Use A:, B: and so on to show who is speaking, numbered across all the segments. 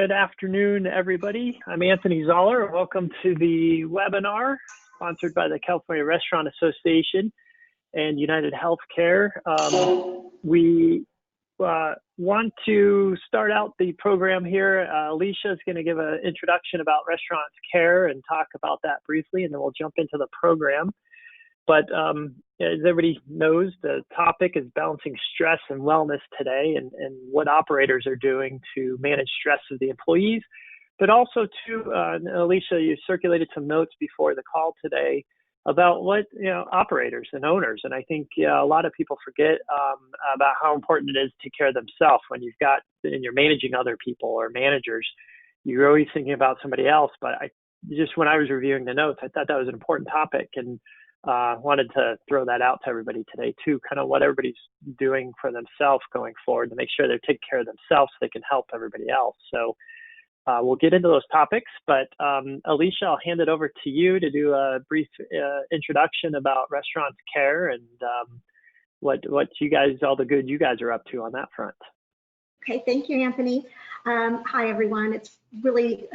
A: Good afternoon, everybody. I'm Anthony Zoller. Welcome to the webinar sponsored by the California Restaurant Association and United Healthcare. We want to start out the program here. Alicia is going to give an introduction about restaurant care and talk about that briefly, and then we'll jump into the program. But as everybody knows, the topic is balancing stress and wellness today, and what operators are doing to manage stress of the employees. But also, too, Alicia, you circulated some notes before the call today about what operators and owners. And I think a lot of people forget about how important it is to take care of themselves when and you're managing other people or managers. You're always thinking about somebody else. But when I was reviewing the notes, I thought that was an important topic, and wanted to throw that out to everybody today too, kind of what everybody's doing for themselves going forward to make sure they're taking care of themselves so they can help everybody else. So we'll get into those topics, but Alicia, I'll hand it over to you to do a brief introduction about restaurant care and what you guys, all the good you guys are up to on that front.
B: Okay, thank you, Anthony. Hi, everyone. It's really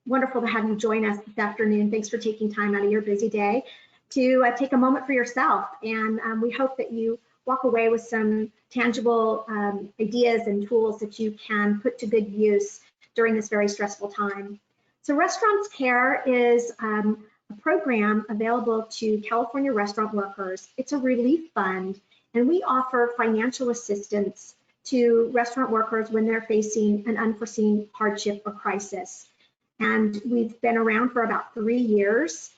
B: wonderful to have you join us this afternoon. Thanks for taking time out of your busy day to take a moment for yourself. And we hope that you walk away with some tangible ideas and tools that you can put to good use during this very stressful time. So Restaurants Care is a program available to California restaurant workers. It's a relief fund, and we offer financial assistance to restaurant workers when they're facing an unforeseen hardship or crisis. And we've been around for about 3 years.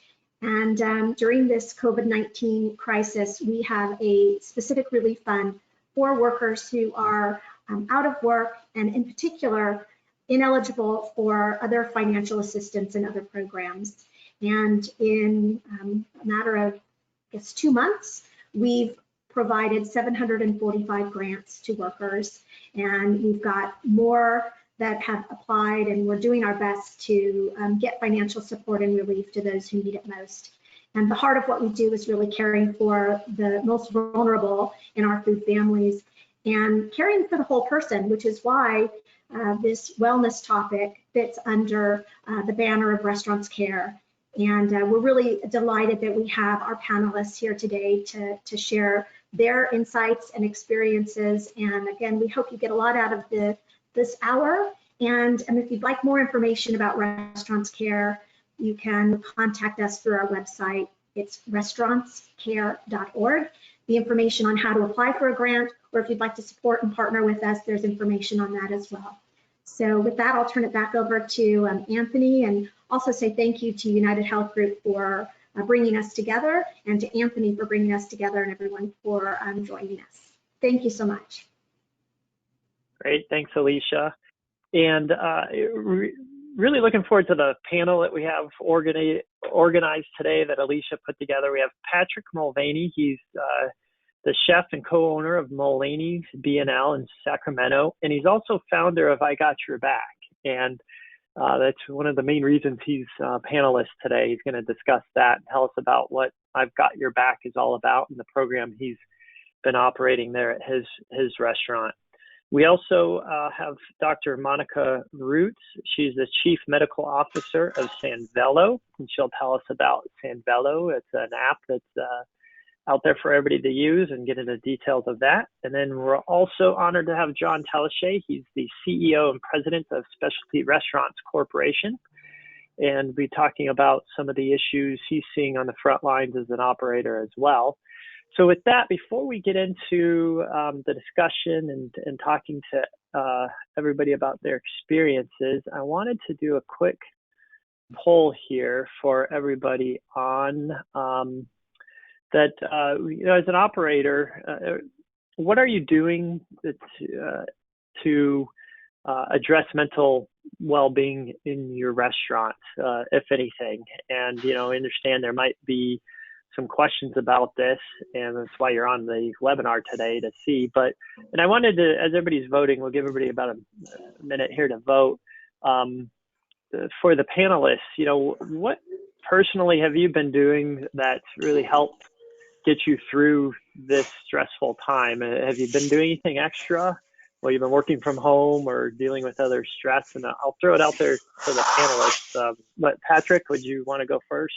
B: And during this COVID-19 crisis, we have a specific relief fund for workers who are out of work and in particular ineligible for other financial assistance and other programs. And in a matter of, 2 months, we've provided 745 grants to workers, and we've got more that have applied, and we're doing our best to get financial support and relief to those who need it most. And the heart of what we do is really caring for the most vulnerable in our food families and caring for the whole person, which is why this wellness topic fits under the banner of Restaurants Care. And we're really delighted that we have our panelists here today to share their insights and experiences. And again, we hope you get a lot out of this hour. And if you'd like more information about Restaurants Care, you can contact us through our website. It's restaurantscare.org. The information on how to apply for a grant, or if you'd like to support and partner with us, there's information on that as well. So with that, I'll turn it back over to Anthony, and also say thank you to United Health Group for bringing us together, and to Anthony for bringing us together, and everyone for joining us. Thank you so much.
A: Great, thanks, Alicia. And really looking forward to the panel that we have organized today that Alicia put together. We have Patrick Mulvaney. He's the chef and co-owner of Mulvaney's B&L in Sacramento, and he's also founder of I Got Your Back. And that's one of the main reasons he's a panelist today. He's going to discuss that and tell us about what I've Got Your Back is all about and the program he's been operating there at his restaurant. We also have Dr. Monica Roots. She's the Chief Medical Officer of Sanvelo, and she'll tell us about Sanvelo. It's an app that's out there for everybody to use and get into the details of that. And then we're also honored to have John Telashay. He's the CEO and President of Specialty Restaurants Corporation, and we'll be talking about some of the issues he's seeing on the front lines as an operator as well. So with that, before we get into the discussion and talking to everybody about their experiences, I wanted to do a quick poll here for everybody on that, as an operator, what are you doing to address mental well-being in your restaurant, if anything? And, I understand there might be some questions about this, and that's why you're on the webinar today to see. And I wanted to, as everybody's voting, we'll give everybody about a minute here to vote. For the panelists, what personally have you been doing that's really helped get you through this stressful time? Have you been doing anything extra well, you've been working from home or dealing with other stress. And I'll throw it out there for the panelists. But Patrick, would you want to go first?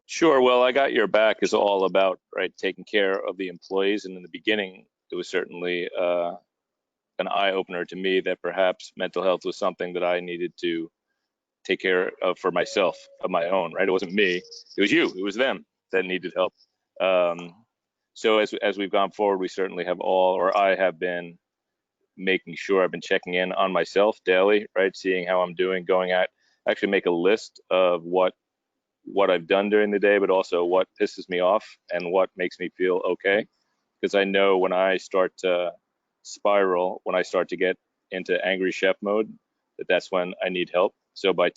C: Sure. Well, I Got Your Back is all about, right, taking care of the employees. And in the beginning, it was certainly an eye opener to me that perhaps mental health was something that I needed to take care of for myself, of my own, right? It wasn't me, it was you, it was them that needed help. So as we've gone forward, we certainly have I have been making sure I've been checking in on myself daily, right? Seeing how I'm doing, actually make a list of what I've done during the day, but also what pisses me off and what makes me feel okay. Because I know when I start to spiral, when I start to get into angry chef mode, that's when I need help. So by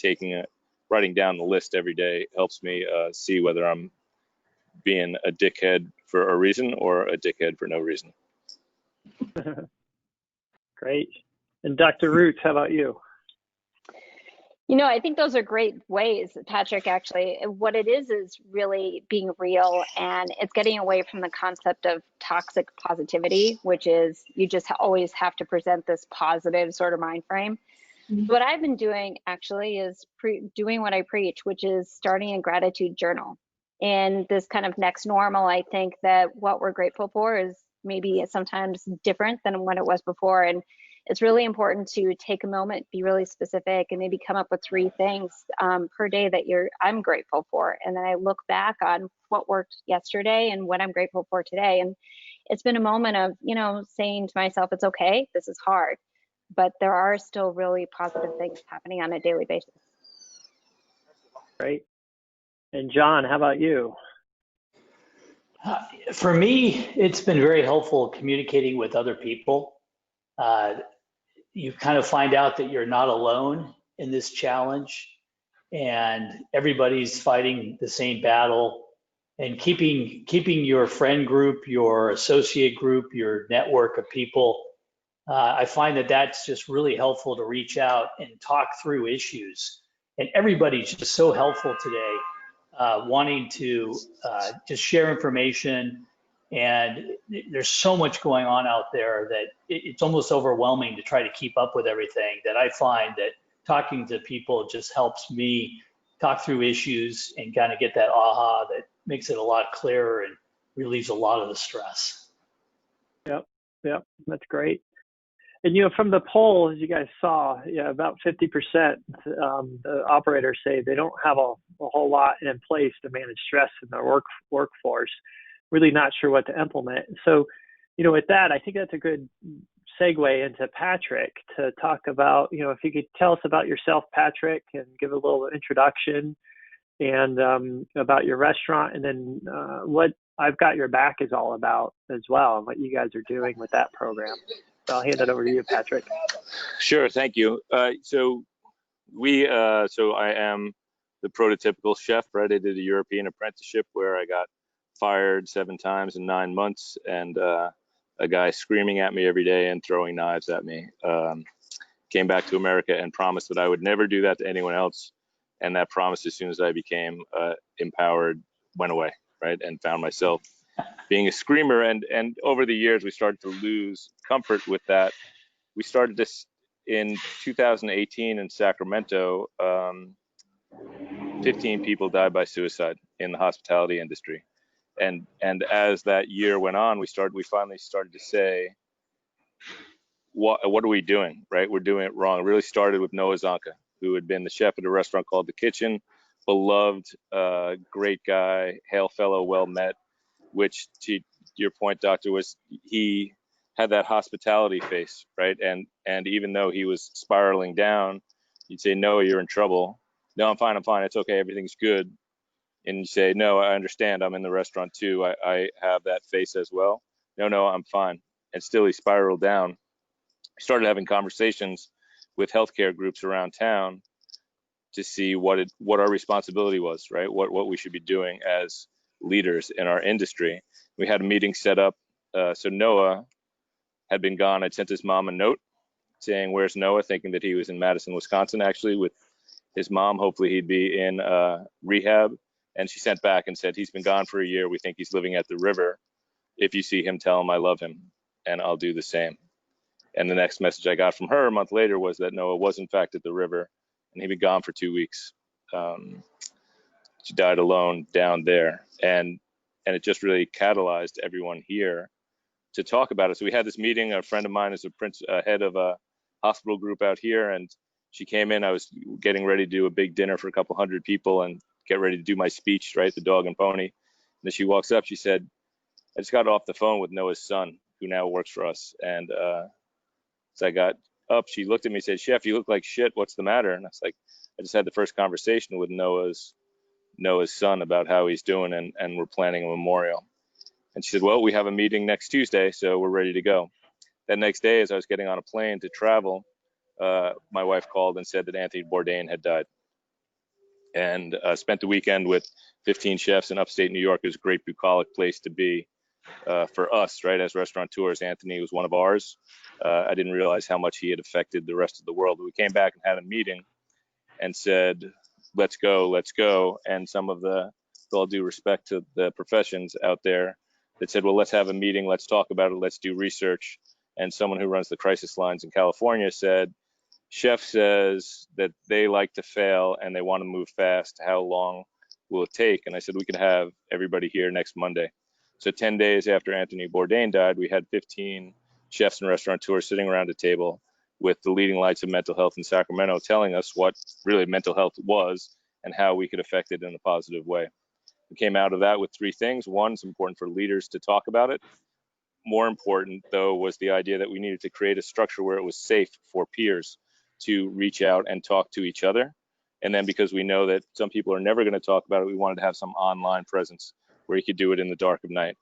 C: writing down the list every day helps me see whether I'm being a dickhead for a reason or a dickhead for no reason.
A: Great. And Dr. Roots, how about you?
D: I think those are great ways, Patrick. Actually, what it is really being real, and it's getting away from the concept of toxic positivity, which is you just always have to present this positive sort of mind frame. What I've been doing actually is doing what I preach, which is starting a gratitude journal. And this kind of next normal, I think that what we're grateful for is maybe sometimes different than what it was before. And it's really important to take a moment, be really specific, and maybe come up with 3 things per day that I'm grateful for. And then I look back on what worked yesterday and what I'm grateful for today. And it's been a moment of, saying to myself, it's okay, this is hard, but there are still really positive things happening on a daily basis.
A: Great. And John, how about you?
E: For me, it's been very helpful communicating with other people. You kind of find out that you're not alone in this challenge, and everybody's fighting the same battle. And keeping your friend group, your associate group, your network of people, I find that that's just really helpful to reach out and talk through issues. And everybody's just so helpful today, wanting to just share information. And there's so much going on out there that it's almost overwhelming to try to keep up with everything, that I find that talking to people just helps me talk through issues and kind of get that aha that makes it a lot clearer and relieves a lot of the stress.
A: Yep, that's great. And from the poll, as you guys saw, about 50% the operators say they don't have a whole lot in place to manage stress in their workforce. Really not sure what to implement. So, with that, I think that's a good segue into Patrick to talk about, if you could tell us about yourself, Patrick, and give a little introduction and about your restaurant, and then what I've Got Your Back is all about as well, and what you guys are doing with that program. So I'll hand it over to you, Patrick.
C: Sure, thank you. So I am the prototypical chef, right? I did a European apprenticeship where I got fired 7 times in 9 months, and a guy screaming at me every day and throwing knives at me. Came back to America and promised that I would never do that to anyone else. And that promise, as soon as I became empowered, went away, right? And found myself being a screamer. And over the years, we started to lose comfort with that. We started this in 2018 in Sacramento. 15 people died by suicide in the hospitality industry. And as that year went on, we finally started to say, what are we doing, right? We're doing it wrong. It really started with Noah Zonka, who had been the chef at a restaurant called The Kitchen, beloved, great guy, hail fellow, well met, which to your point, Doctor, was he had that hospitality face, right? And even though he was spiraling down, you'd say, Noah, you're in trouble. No, I'm fine, it's okay, everything's good. And you say, no, I understand, I'm in the restaurant too, I have that face as well. No, I'm fine. And still he spiraled down. We started having conversations with healthcare groups around town to see what our responsibility was, right? What we should be doing as leaders in our industry. We had a meeting set up. So Noah had been gone. I'd sent his mom a note saying, where's Noah? Thinking that he was in Madison, Wisconsin, actually, with his mom. Hopefully he'd be in rehab. And she sent back and said, he's been gone for a year. We think he's living at the river. If you see him, tell him I love him. and I'll do the same. And the next message I got from her a month later was that Noah was in fact at the river, and he'd been gone for 2 weeks. She died alone down there, and it just really catalyzed everyone here to talk about it. So we had this meeting. A friend of mine is a head of a hospital group out here, and she came in. I was getting ready to do a big dinner for a couple hundred people and get ready to do my speech, right, the dog and pony. And then she walks up. She said, "I just got off the phone with Noah's son, who now works for us." And so I got up. She looked at me and said, "Chef, you look like shit. What's the matter?" And I was like, "I just had the first conversation with Noah's son about how he's doing, and we're planning a memorial." And she said, "Well, we have a meeting next Tuesday, so we're ready to go." That next day, as I was getting on a plane to travel, my wife called and said that Anthony Bourdain had died. And spent the weekend with 15 chefs in upstate New York. It was a great bucolic place to be for us, right? As restaurateurs, Anthony was one of ours. I didn't realize how much he had affected the rest of the world. But we came back and had a meeting and said, let's go, let's go. And some of the, with all due respect to the professions out there, that said, well, let's have a meeting, let's talk about it, let's do research. And someone who runs the crisis lines in California said, chef says that they like to fail and they want to move fast. How long will it take? And I said, we could have everybody here next Monday. So 10 days after Anthony Bourdain died, we had 15 chefs and restaurateurs sitting around a table with the leading lights of mental health in Sacramento telling us what really mental health was and how we could affect it in a positive way. We came out of that with 3 things. One, it's important for leaders to talk about it. More important, though, was the idea that we needed to create a structure where it was safe for peers to reach out and talk to each other. And then because we know that some people are never going to talk about it, we wanted to have some online presence where you could do it in the dark of night.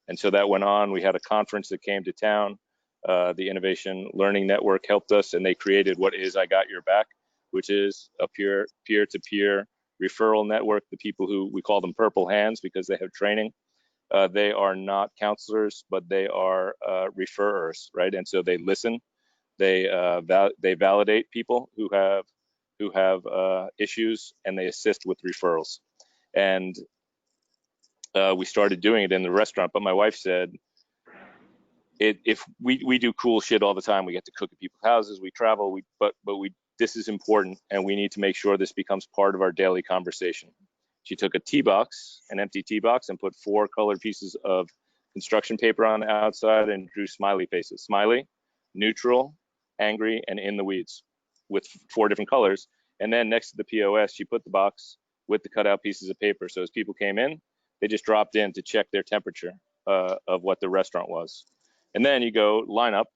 C: And so that went on. We had a conference that came to town. The Innovation Learning Network helped us, and they created what is I Got Your Back, which is a peer-to-peer referral network. The people who, we call them purple hands because they have training. They are not counselors, but they are referrers, right? And so they listen. They validate people who have issues, and they assist with referrals. And we started doing it in the restaurant. But my wife said, if we do cool shit all the time, we get to cook at people's houses, we travel, but this is important, and we need to make sure this becomes part of our daily conversation. She took a tea box, an empty tea box, and put 4 colored pieces of construction paper on the outside and drew smiley faces. Smiley, neutral, angry, and in the weeds with 4 different colors. And then next to the POS, she put the box with the cutout pieces of paper. So as people came in, they just dropped in to check their temperature of what the restaurant was. And then you go line up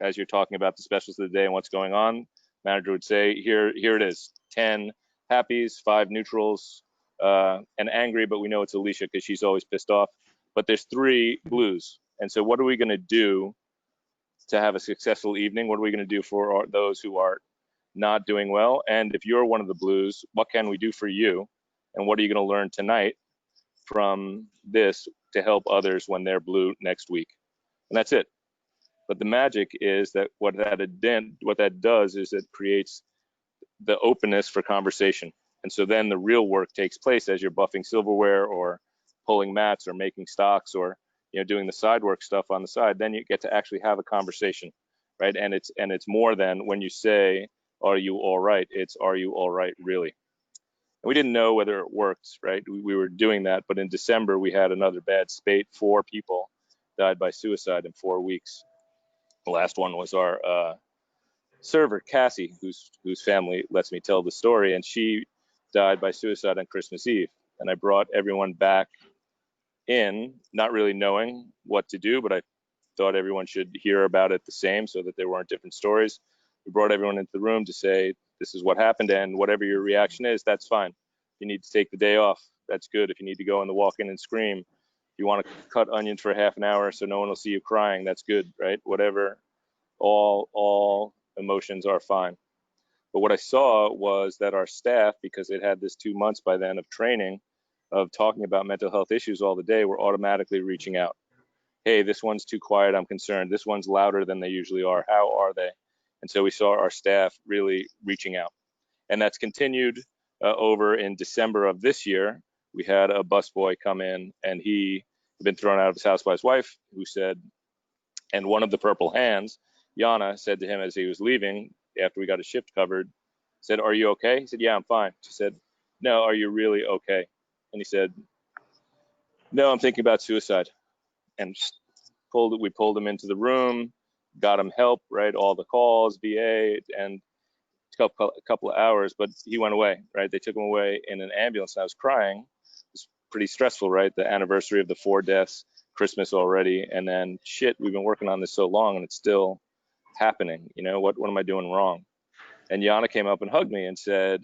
C: as you're talking about the specials of the day and what's going on. Manager would say, here it is, 10 happies, 5 neutrals, and angry, but we know it's Alicia because she's always pissed off. But there's 3 blues. And so what are we going to do to have a successful evening? What are we going to do for those who are not doing well? And if you're one of the blues, what can we do for you? And what are you going to learn tonight from this to help others when they're blue next week? And that's it. But the magic is that what that does is it creates the openness for conversation. And so then the real work takes place as you're buffing silverware or pulling mats or making stocks or doing the side work stuff on the side. Then you get to actually have a conversation, right? And it's more than when you say, "Are you all right?" It's, "Are you all right, really?" And we didn't know whether it worked, right? We were doing that, but in December we had another bad spate. 4 people died by suicide in 4 weeks. The last one was our server, Cassie, whose family lets me tell the story, and she died by suicide on Christmas Eve. And I brought everyone back in, not really knowing what to do, but I thought everyone should hear about it the same so that there weren't different stories. We brought everyone into the room to say, this is what happened, and whatever your reaction is, that's fine. If you need to take the day off, that's good. If you need to go in the walk-in and scream, if you want to cut onions for half an hour so no one will see you crying, that's good, right? Whatever, all emotions are fine. But what I saw was that our staff, because it had this 2 months by then of training, of talking about mental health issues all the day, were automatically reaching out. Hey, this one's too quiet, I'm concerned. This one's louder than they usually are. How are they? And so we saw our staff really reaching out. And that's continued over in December of this year. We had a busboy come in, and he had been thrown out of his house by his wife, who said, And one of the purple hands, Yana, said to him as he was leaving, after we got his shift covered, said, "Are you okay?" He said, "Yeah, I'm fine." She said, "No, are you really okay?" And he said, "No, I'm thinking about suicide." And we pulled him into the room, got him help, right? All the calls, VA, and a couple of hours, but he went away, right? They took him away in an ambulance, and I was crying. It's pretty stressful, right? The anniversary of the 4 deaths, Christmas already, and then shit, we've been working on this so long and it's still happening. You know, what am I doing wrong? And Yana came up and hugged me and said,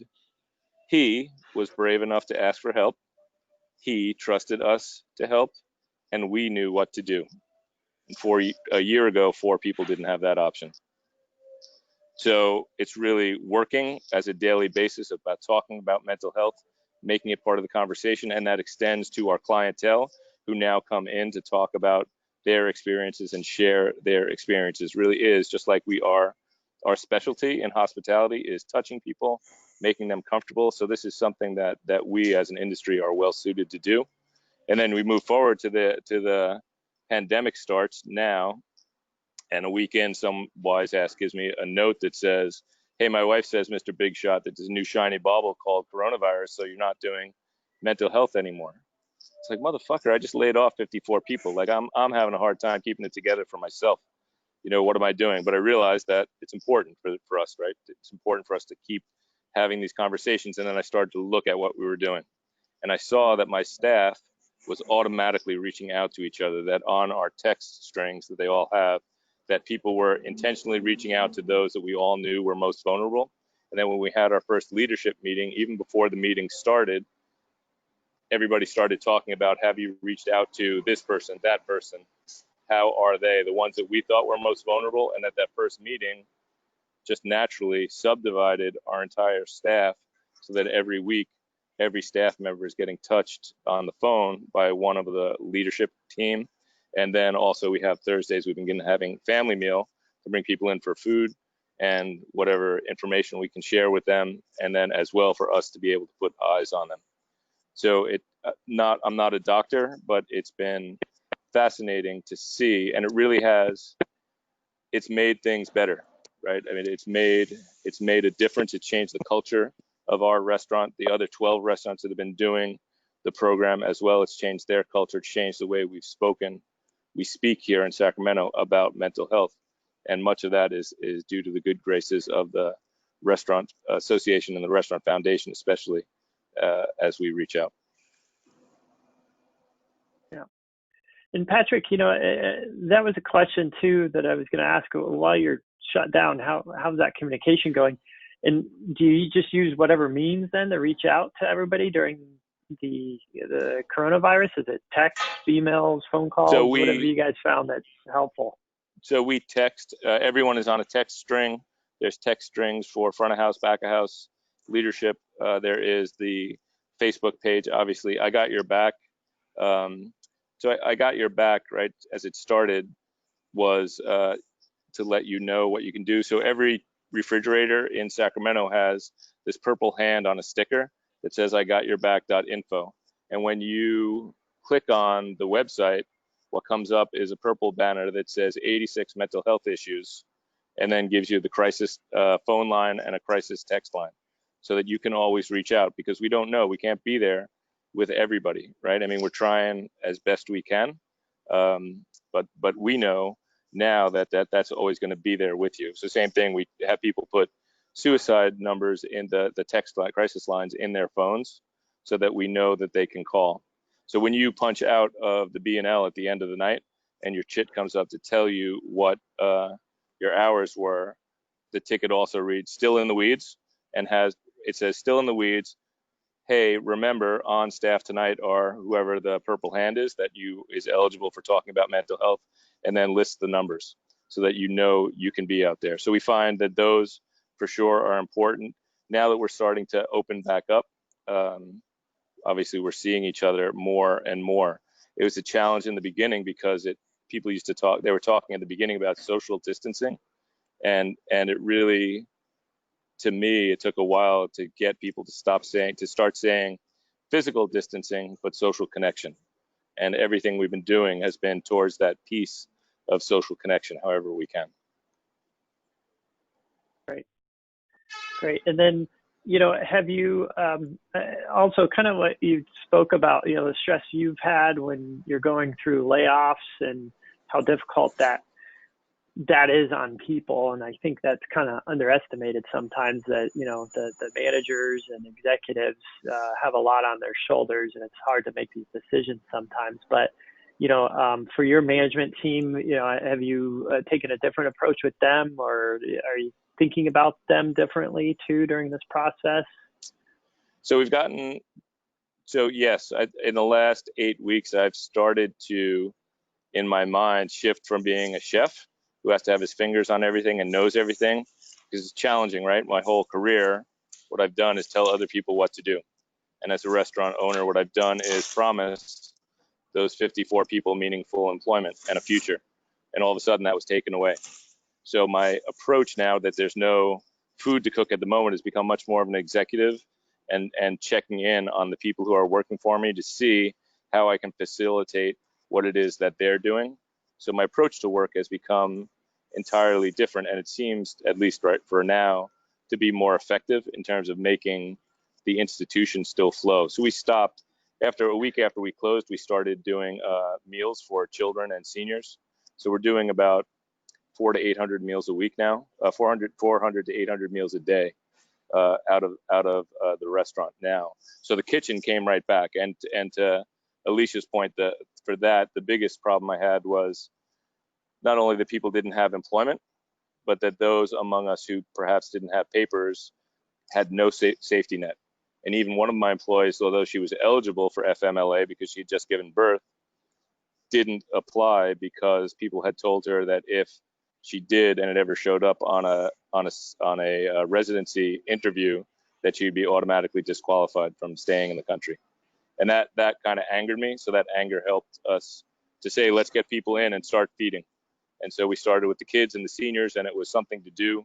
C: he was brave enough to ask for help. He trusted us to help, and we knew what to do. And a year ago, 4 people didn't have that option. So it's really working as a daily basis about talking about mental health, making it part of the conversation, and that extends to our clientele who now come in to talk about their experiences and share their experiences. Really is just like we are. Our specialty in hospitality is touching people, making them comfortable. So this is something that we as an industry are well suited to do. And then we move forward to the pandemic starts now. And a week in, some wise ass gives me a note that says, "Hey, my wife says, Mr. Big Shot, that there's a new shiny bauble called coronavirus, so you're not doing mental health anymore." It's like, motherfucker, I just laid off 54 people. Like I'm having a hard time keeping it together for myself. You know, what am I doing? But I realized that it's important for us, right? It's important for us to keep having these conversations. And then I started to look at what we were doing. And I saw that my staff was automatically reaching out to each other, that on our text strings that they all have, that people were intentionally reaching out to those that we all knew were most vulnerable. And then when we had our first leadership meeting, even before the meeting started, everybody started talking about, have you reached out to this person, that person? How are they? The ones that we thought were most vulnerable. And at that first meeting, just naturally subdivided our entire staff so that every week, every staff member is getting touched on the phone by one of the leadership team. And then also we have Thursdays, we've been having family meal to bring people in for food and whatever information we can share with them. And then as well for us to be able to put eyes on them. So I'm not a doctor, but it's been fascinating to see. And it really it's made things better, right? I mean, it's made a difference. It changed the culture of our restaurant. The other 12 restaurants that have been doing the program as well, it's changed their culture, changed the way we speak here in Sacramento about mental health. And much of that is due to the good graces of the Restaurant Association and the Restaurant Foundation, especially as we reach out.
A: Yeah. And Patrick, you know, that was a question too that I was going to ask while you're shut down. How's that communication going? And do you just use whatever means then to reach out to everybody during the coronavirus? Is it text, emails, phone calls, whatever you guys found that's helpful?
C: So we text, everyone is on a text string. There's text strings for front of house, back of house, leadership. There is the Facebook page, obviously. I Got Your Back. So I Got Your Back, right, as it started was to let you know what you can do. So every refrigerator in Sacramento has this purple hand on a sticker that says IGotYourBack.info. And when you click on the website, what comes up is a purple banner that says 86 mental health issues, and then gives you the crisis phone line and a crisis text line so that you can always reach out, because we don't know, we can't be there with everybody, right? I mean, we're trying as best we can, but we know now that's always going to be there with you. So same thing, we have people put suicide numbers in the text line, crisis lines in their phones so that we know that they can call. So when you punch out of the B&L at the end of the night and your chit comes up to tell you what your hours were, the ticket also reads "Still in the Weeds" and it says "Still in the Weeds. Hey, remember on staff tonight are whoever the purple hand is that is eligible for talking about mental health," and then list the numbers so that you know you can be out there. So we find that those for sure are important. Now that we're starting to open back up, obviously we're seeing each other more and more. It was a challenge in the beginning because people used to talk, they were talking at the beginning about social distancing, and it really, to me, it took a while to get people to start saying physical distancing, but social connection. And everything we've been doing has been towards that piece of social connection, however we can.
A: Great. And then, have you also kind of what you spoke about, the stress you've had when you're going through layoffs and how difficult that is on people. And I think that's kind of underestimated sometimes, that, the managers and executives have a lot on their shoulders, and it's hard to make these decisions sometimes. But, for your management team, have you taken a different approach with them, or are you thinking about them differently too during this process?
C: So yes, in the last 8 weeks, I've started to, in my mind, shift from being a chef who has to have his fingers on everything and knows everything, because it's challenging, right? My whole career, what I've done is tell other people what to do. And as a restaurant owner, what I've done is promise those 54 people meaningful employment and a future. And all of a sudden that was taken away. So my approach now that there's no food to cook at the moment has become much more of an executive and checking in on the people who are working for me to see how I can facilitate what it is that they're doing. So my approach to work has become entirely different, and it seems, at least right for now, to be more effective in terms of making the institution still flow. So we stopped after a week after we closed. We started doing meals for children and seniors. So we're doing about 400 to 800 meals a week now, 400 to 800 meals a day out of the restaurant now. So the kitchen came right back. And to Alicia's point, for that, the biggest problem I had was not only that people didn't have employment, but that those among us who perhaps didn't have papers had no safety net. And even one of my employees, although she was eligible for FMLA because she had just given birth, didn't apply because people had told her that if she did and it ever showed up on a residency interview, that she'd be automatically disqualified from staying in the country. And that kind of angered me. So that anger helped us to say, let's get people in and start feeding. And so we started with the kids and the seniors, and it was something to do,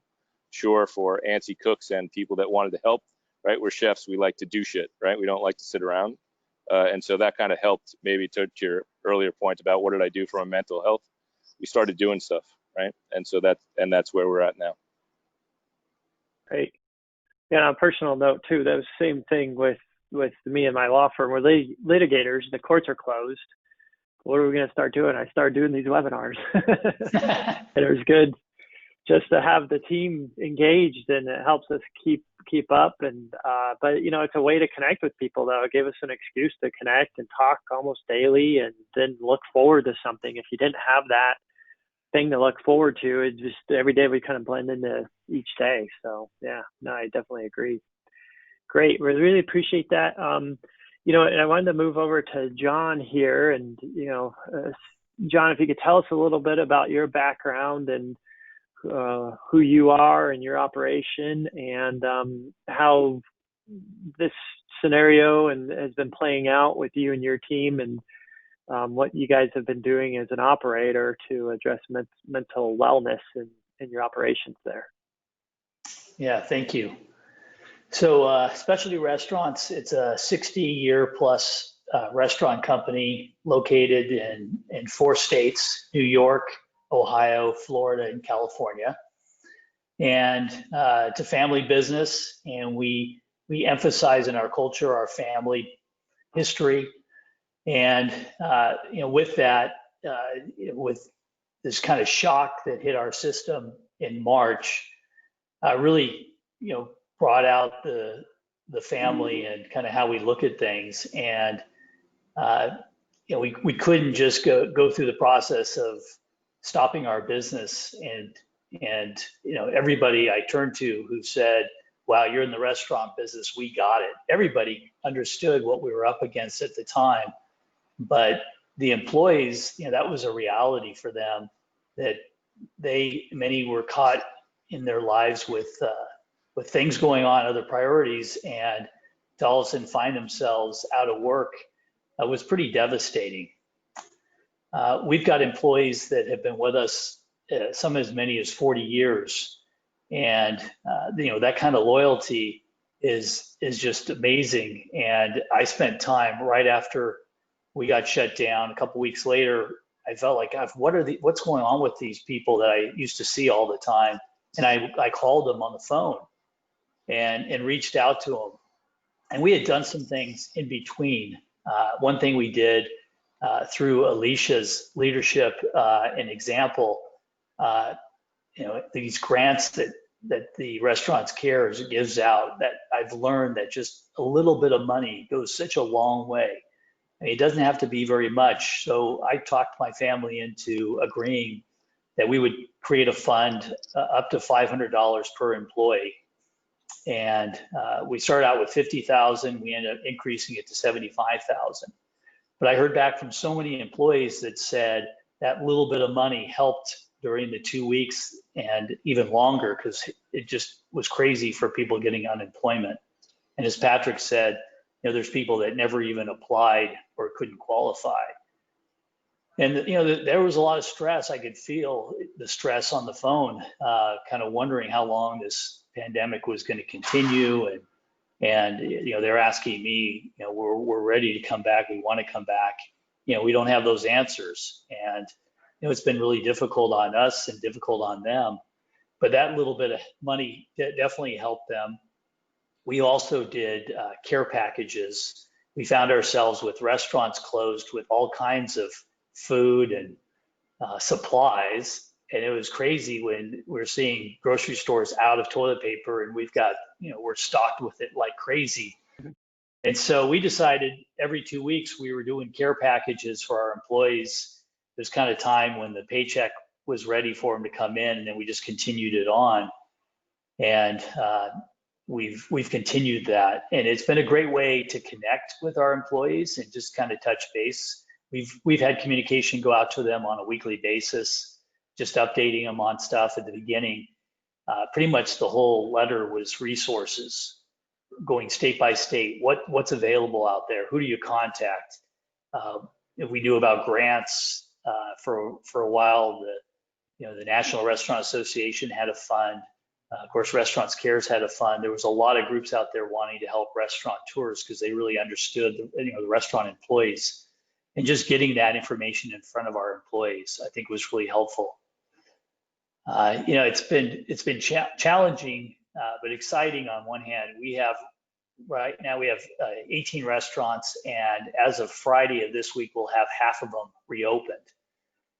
C: sure, for antsy cooks and people that wanted to help, right? We're chefs, we like to do shit, right? We don't like to sit around. And so that kind of helped, maybe to your earlier point about what did I do for my mental health? We started doing stuff, right? And so that's where we're at now.
A: Great. Yeah, on a personal note too, that was the same thing with me and my law firm. We're litigators, the courts are closed. What are we going to start doing? I started doing these webinars. And it was good just to have the team engaged, and it helps us keep up. And but it's a way to connect with people, though. It gave us an excuse to connect and talk almost daily, and then look forward to something. If you didn't have that thing to look forward to, it just every day we kind of blend into each day. So yeah, no, I definitely agree. Great, we really appreciate that. And I wanted to move over to John here, and John, if you could tell us a little bit about your background and who you are and your operation, and how this scenario has been playing out with you and your team, and what you guys have been doing as an operator to address mental wellness in your operations there.
E: Yeah, thank you. So Specialty Restaurants, it's a 60-year plus restaurant company located in 4 states, New York, Ohio, Florida, and California. And it's a family business, and we emphasize in our culture our family history. And with that, with this kind of shock that hit our system in March, really brought out the family and kind of how we look at things. And we couldn't just go through the process of stopping our business, and everybody I turned to who said, wow, you're in the restaurant business, we got it. Everybody understood what we were up against at the time, but the employees, that was a reality for them, that many were caught in their lives with things going on, other priorities, and to all of a sudden find themselves out of work was pretty devastating. We've got employees that have been with us, some as many as 40 years. And, that kind of loyalty is just amazing. And I spent time right after we got shut down. A couple weeks later, I felt like, God, what's going on with these people that I used to see all the time? And I called them on the phone and reached out to them. And we had done some things in between. One thing we did through Alicia's leadership and example, these grants that the Restaurants Cares gives out, that I've learned that just a little bit of money goes such a long way. I mean, it doesn't have to be very much. So I talked my family into agreeing that we would create a fund up to $500 per employee. And we started out with 50,000. We ended up increasing it to 75,000. But I heard back from so many employees that said that little bit of money helped during the 2 weeks and even longer, because it just was crazy for people getting unemployment. And as Patrick said, there's people that never even applied or couldn't qualify. And there was a lot of stress. I could feel the stress on the phone, kind of wondering how long this pandemic was going to continue. And they're asking me, we're ready to come back. We want to come back. We don't have those answers. And it's been really difficult on us and difficult on them. But that little bit of money definitely helped them. We also did care packages. We found ourselves with restaurants closed with all kinds of food and supplies. And it was crazy when we're seeing grocery stores out of toilet paper, and we've got, we're stocked with it like crazy. And so we decided every 2 weeks we were doing care packages for our employees. There's kind of time when the paycheck was ready for them to come in, and then we just continued it on. And we've continued that, and it's been a great way to connect with our employees and just kind of touch base. We've had communication go out to them on a weekly basis, just updating them on stuff at the beginning. Pretty much the whole letter was resources, going state by state. What's available out there? Who do you contact? If we knew about grants, for a while, the National Restaurant Association had a fund. Of course, Restaurants Cares had a fund. There was a lot of groups out there wanting to help restaurateurs because they really understood the restaurant employees. And just getting that information in front of our employees, I think, was really helpful. It's been challenging, but exciting on one hand. Right now we have 18 restaurants, and as of Friday of this week, we'll have half of them reopened.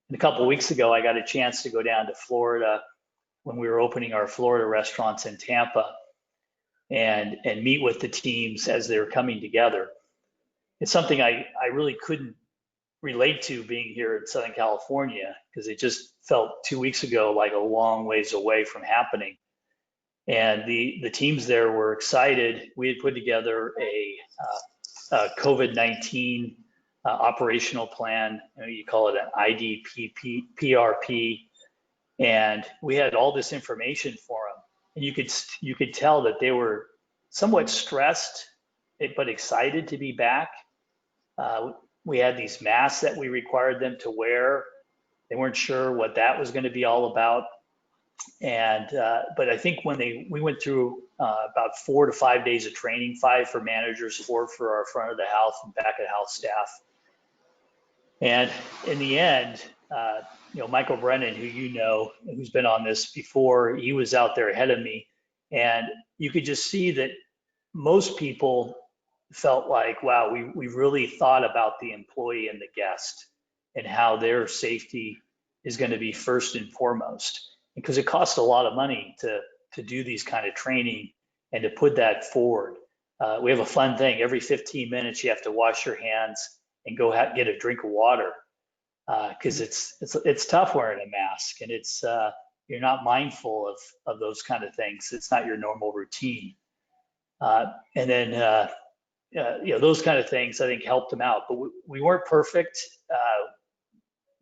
E: And a couple of weeks ago, I got a chance to go down to Florida when we were opening our Florida restaurants in Tampa and meet with the teams as they were coming together. It's something I really couldn't relate to being here in Southern California, because it just felt 2 weeks ago like a long ways away from happening. And the teams there were excited. We had put together a COVID-19 operational plan. You call it an IDPRP, and we had all this information for them. And you could tell that they were somewhat stressed, but excited to be back. We had these masks that we required them to wear. They weren't sure what that was going to be all about. And but I think when we went through about 4 to 5 days of training, 5 for managers, 4 for our front of the house and back of house staff. And in the end, Michael Brennan, who's been on this before, he was out there ahead of me, and you could just see that most people felt like, wow, we really thought about the employee and the guest and how their safety is going to be first and foremost, because it costs a lot of money to do these kind of training and to put that forward. We have a fun thing. Every 15 minutes, you have to wash your hands and go get a drink of water, because it's tough wearing a mask, and it's you're not mindful of those kind of things. It's not your normal routine, and then those kind of things I think helped them out. But we weren't perfect.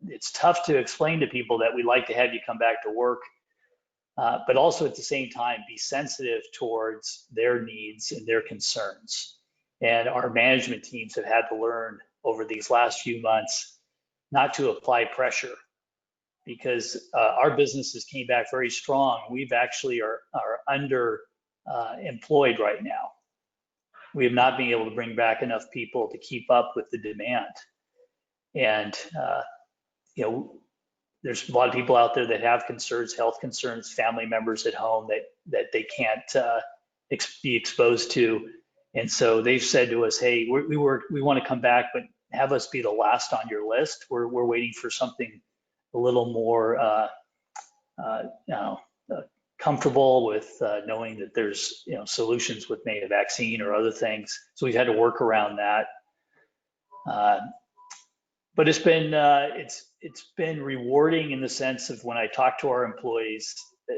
E: It's tough to explain to people that we'd like to have you come back to work, but also at the same time be sensitive towards their needs and their concerns. And our management teams have had to learn over these last few months not to apply pressure, because our businesses came back very strong. We've actually are under employed right now. We have not been able to bring back enough people to keep up with the demand. And there's a lot of people out there that have concerns, health concerns, family members at home that they can't be exposed to. And so they've said to us, hey, we want to come back, but have us be the last on your list. We're waiting for something a little more comfortable with knowing that there's solutions with maybe a vaccine or other things. So we've had to work around that. But it's been rewarding in the sense of when I talk to our employees,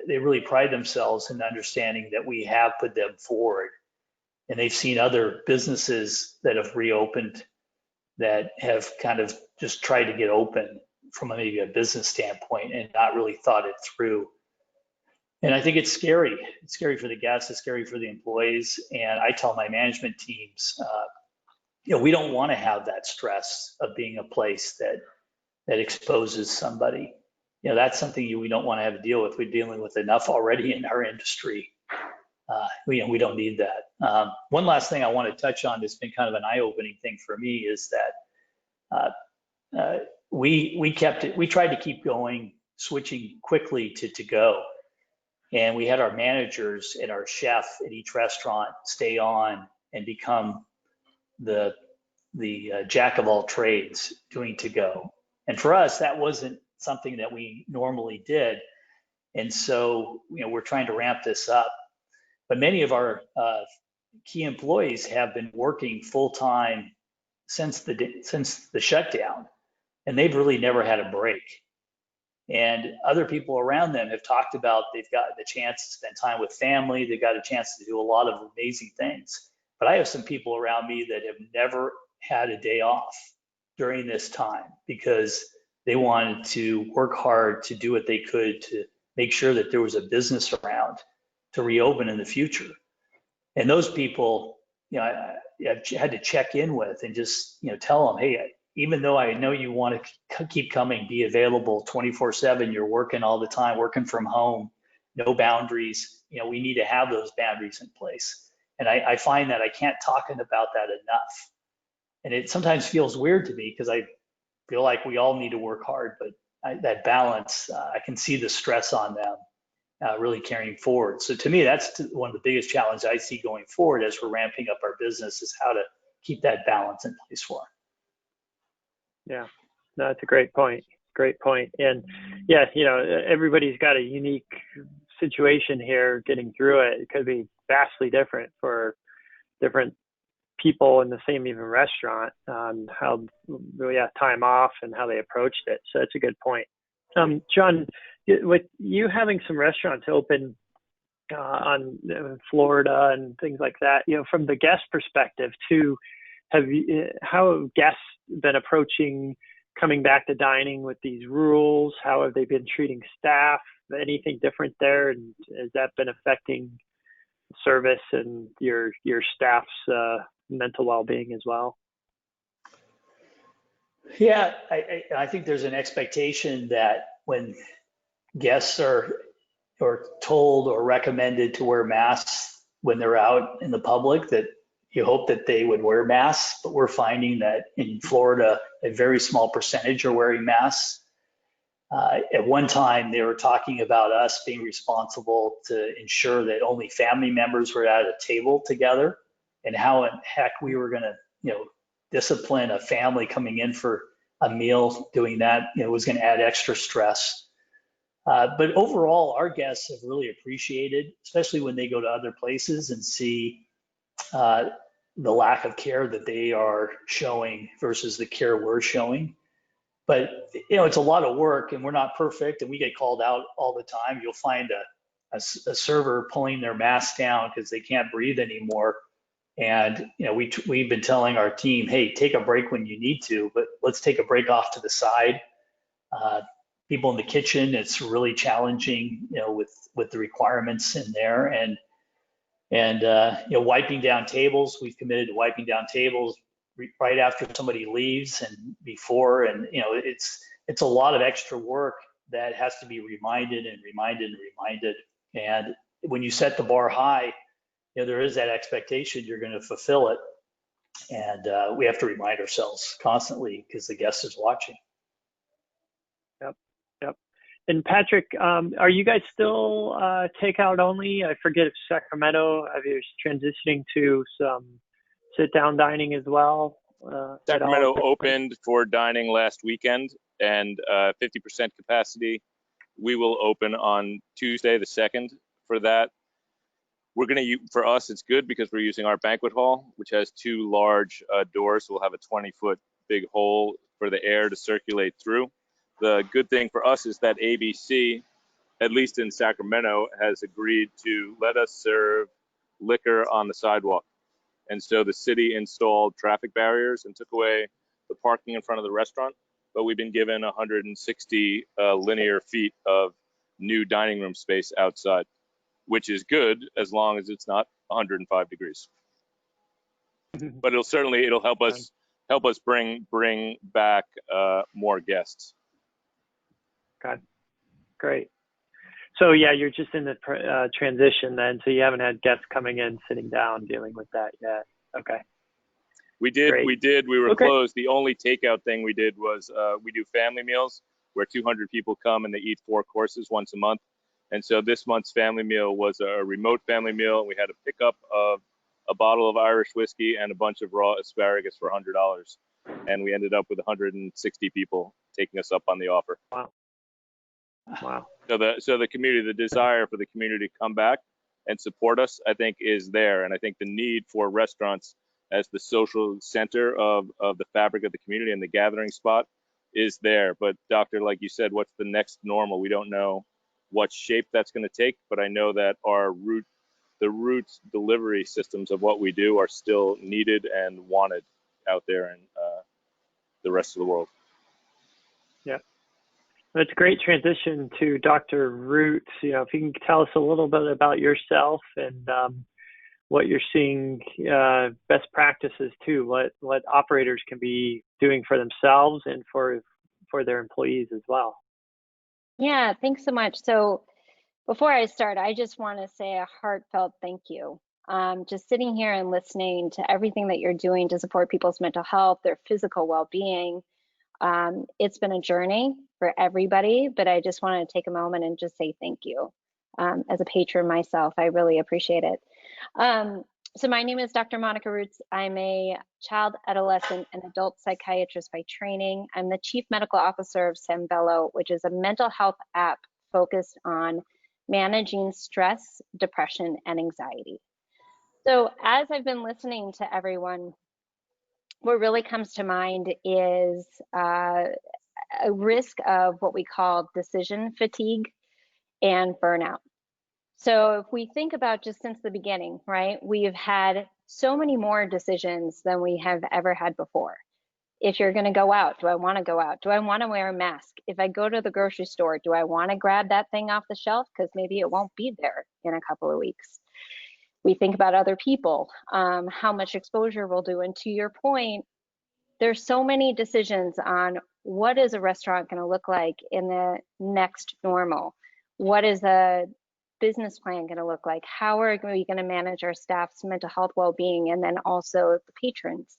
E: they really pride themselves in understanding that we have put them forward, and they've seen other businesses that have reopened that have kind of just tried to get open from maybe a business standpoint and not really thought it through. And I think it's scary. It's scary for the guests, it's scary for the employees. And I tell my management teams, we don't want to have that stress of being a place that exposes somebody. That's something we don't want to have to deal with. We're dealing with enough already in our industry. We don't need that. One last thing I want to touch on that's been kind of an eye-opening thing for me is that we tried to keep going, switching quickly to go. And we had our managers and our chef at each restaurant stay on and become the jack of all trades doing to go. And for us, that wasn't something that we normally did. And so, we're trying to ramp this up. But many of our key employees have been working full time since the shutdown, and they've really never had a break. And other people around them have talked about they've gotten the chance to spend time with family. They've got a chance to do a lot of amazing things. But I have some people around me that have never had a day off during this time because they wanted to work hard to do what they could to make sure that there was a business around to reopen in the future. And those people, I had to check in with and just, tell them, hey, even though I know you want to keep coming, be available 24/7, you're working all the time, working from home, no boundaries, we need to have those boundaries in place. And I find that I can't talk about that enough. And it sometimes feels weird to me because I feel like we all need to work hard, but that balance, I can see the stress on them really carrying forward. So to me, that's one of the biggest challenges I see going forward as we're ramping up our business is how to keep that balance in place for them.
A: Yeah, no, that's a great point. Great point. And yeah, everybody's got a unique situation here getting through it. It could be vastly different for different people in the same even restaurant on how time off and how they approached it. So that's a good point. John, with you having some restaurants open on Florida and things like that, from the guest perspective too, how have guests been approaching coming back to dining with these rules? How have they been treating staff? Anything different there? And has that been affecting service and your staff's mental well-being as well?
E: Yeah, I think there's an expectation that when guests are told or recommended to wear masks when they're out in the public, that you hope that they would wear masks. But we're finding that in Florida, a very small percentage are wearing masks. At one time, they were talking about us being responsible to ensure that only family members were at a table together, and how in heck we were going to, discipline a family coming in for a meal. Doing that, was going to add extra stress. But overall, our guests have really appreciated, especially when they go to other places and see the lack of care that they are showing versus the care we're showing. But it's a lot of work, and we're not perfect, and we get called out all the time. You'll find a server pulling their mask down because they can't breathe anymore. And we've been telling our team, hey, take a break when you need to, but let's take a break off to the side. People in the kitchen, it's really challenging, with the requirements in there, and wiping down tables. We've committed to wiping down tables right after somebody leaves and before, and it's a lot of extra work that has to be reminded and reminded and reminded. And when you set the bar high, there is that expectation you're going to fulfill it, and we have to remind ourselves constantly because the guest is watching.
A: Yep. Yep. And Patrick, are you guys still takeout only? I forget if Sacramento, are you transitioning to some sit-down dining as well?
C: Sacramento opened for dining last weekend and 50% capacity. We will open on Tuesday the 2nd for that. We're going to, for us, it's good because we're using our banquet hall, which has 2 large doors. So we'll have a 20-foot big hole for the air to circulate through. The good thing for us is that ABC, at least in Sacramento, has agreed to let us serve liquor on the sidewalk. And so the city installed traffic barriers and took away the parking in front of the restaurant. But we've been given 160 linear feet of new dining room space outside, which is good as long as it's not 105 degrees. But it'll help us bring back more guests.
A: Okay, great. So yeah, you're just in the transition then. So you haven't had guests coming in, sitting down, dealing with that yet. Okay.
C: We did.
A: Great.
C: We were closed. The only takeout thing we did was we do family meals where 200 people come and they eat 4 courses once a month. And so this month's family meal was a remote family meal. We had a pickup of a bottle of Irish whiskey and a bunch of raw asparagus for $100. And we ended up with 160 people taking us up on the offer.
A: Wow. Wow.
C: So the community, the desire for the community to come back and support us, I think, is there. And I think the need for restaurants as the social center of the fabric of the community and the gathering spot is there. But Doctor, like you said, what's the next normal? We don't know what shape that's going to take, but I know that the root delivery systems of what we do are still needed and wanted out there in the rest of the world.
A: Yeah. That's a great transition to Dr. Root. You know, if you can tell us a little bit about yourself and what you're seeing, best practices too, what operators can be doing for themselves and for their employees as well.
D: Yeah, thanks so much. So before I start, I just want to say a heartfelt thank you. Just sitting here and listening to everything that you're doing to support people's mental health, their physical well-being. It's been a journey for everybody, but I just want to take a moment and just say thank you. As a patron myself, I really appreciate it. So my name is Dr. Monica Roots. I'm a child, adolescent, and adult psychiatrist by training. I'm the Chief Medical Officer of Sembello, which is a mental health app focused on managing stress, depression, and anxiety. So as I've been listening to everyone, what really comes to mind is a risk of what we call decision fatigue and burnout. So if we think about just since the beginning, right, we've had so many more decisions than we have ever had before. If you're going to go out, do I want to go out? Do I want to wear a mask? If I go to the grocery store, do I want to grab that thing off the shelf? Because maybe it won't be there in a couple of weeks. We think about other people, how much exposure we'll do. And to your point, there's so many decisions on what is a restaurant going to look like in the next normal? What is a business plan going to look like? How are we going to manage our staff's mental health well-being and then also the patrons?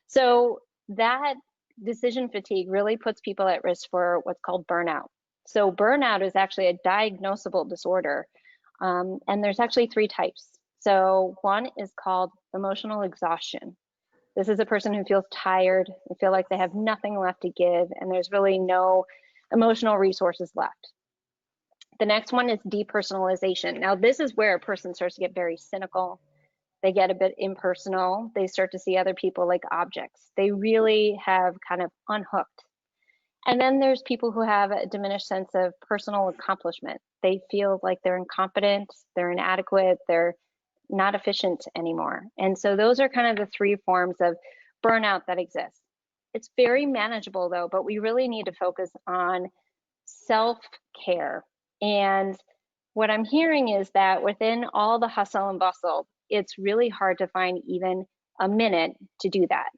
D: So that decision fatigue really puts people at risk for what's called burnout. So burnout is actually a diagnosable disorder, and there's actually 3 types. So one is called emotional exhaustion. This is a person who feels tired, they feel like they have nothing left to give, and there's really no emotional resources left. The next one is depersonalization. Now, this is where a person starts to get very cynical. They get a bit impersonal. They start to see other people like objects. They really have kind of unhooked. And then there's people who have a diminished sense of personal accomplishment. They feel like they're incompetent, they're inadequate, they're not efficient anymore. And so those are kind of the 3 forms of burnout that exist. It's very manageable though, but we really need to focus on self-care. And what I'm hearing is that within all the hustle and bustle, it's really hard to find even a minute to do that.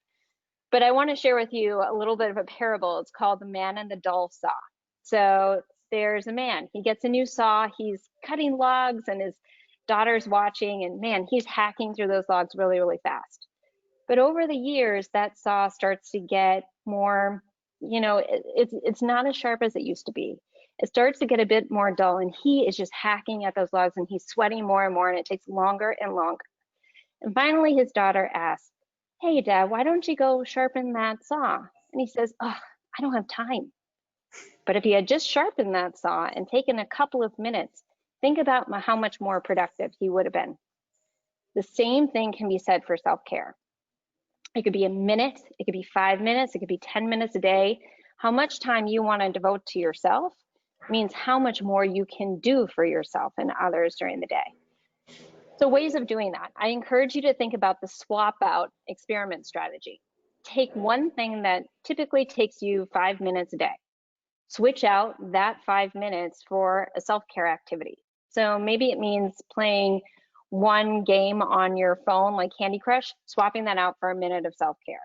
D: But I want to share with you a little bit of a parable. It's called The Man and the Dull Saw. So there's a man, he gets a new saw, he's cutting logs and his daughter's watching, and man, he's hacking through those logs really, really fast. But over the years, that saw starts to get more it's not as sharp as it used to be. It starts to get a bit more dull, and he is just hacking at those logs, and he's sweating more and more, and it takes longer and longer. And finally, his daughter asks, "Hey, Dad, why don't you go sharpen that saw?" And he says, "Oh, I don't have time." But if he had just sharpened that saw and taken a couple of minutes, think about how much more productive he would have been. The same thing can be said for self-care. It could be a minute, it could be 5 minutes, it could be 10 minutes a day. How much time you want to devote to yourself means how much more you can do for yourself and others during the day. So ways of doing that. I encourage you to think about the swap out experiment strategy. Take one thing that typically takes you 5 minutes a day. Switch out that 5 minutes for a self-care activity. So maybe it means playing one game on your phone like Candy Crush, swapping that out for a minute of self-care.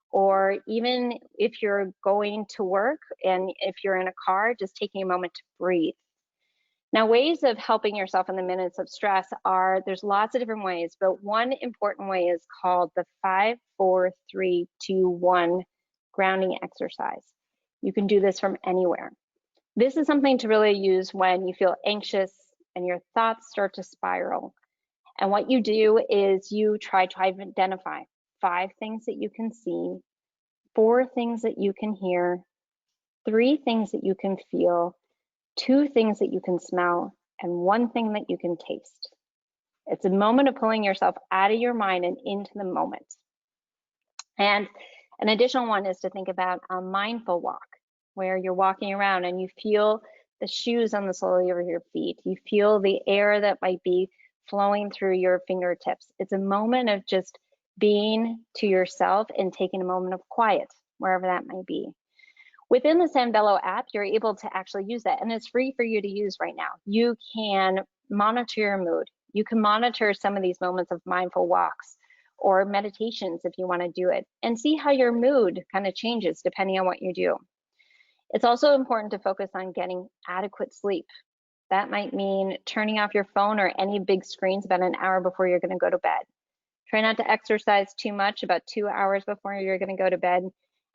D: Or even if you're going to work and if you're in a car, just taking a moment to breathe. Now, ways of helping yourself in the minutes of stress there's lots of different ways, but one important way is called the 5, 4, 3, 2, 1 grounding exercise. You can do this from anywhere. This is something to really use when you feel anxious and your thoughts start to spiral. And what you do is you try to identify 5 things that you can see, 4 things that you can hear, 3 things that you can feel, 2 things that you can smell, and 1 thing that you can taste. It's a moment of pulling yourself out of your mind and into the moment. And an additional one is to think about a mindful walk, where you're walking around and you feel the shoes on the sole of your feet. You feel the air that might be flowing through your fingertips. It's a moment of just being to yourself and taking a moment of quiet, wherever that might be. Within the Sanvello app, you're able to actually use that, and it's free for you to use right now. You can monitor your mood. You can monitor some of these moments of mindful walks or meditations if you want to do it, and see how your mood kind of changes depending on what you do. It's also important to focus on getting adequate sleep. That might mean turning off your phone or any big screens about an hour before you're going to go to bed. Try not to exercise too much, about 2 hours before you're going to go to bed.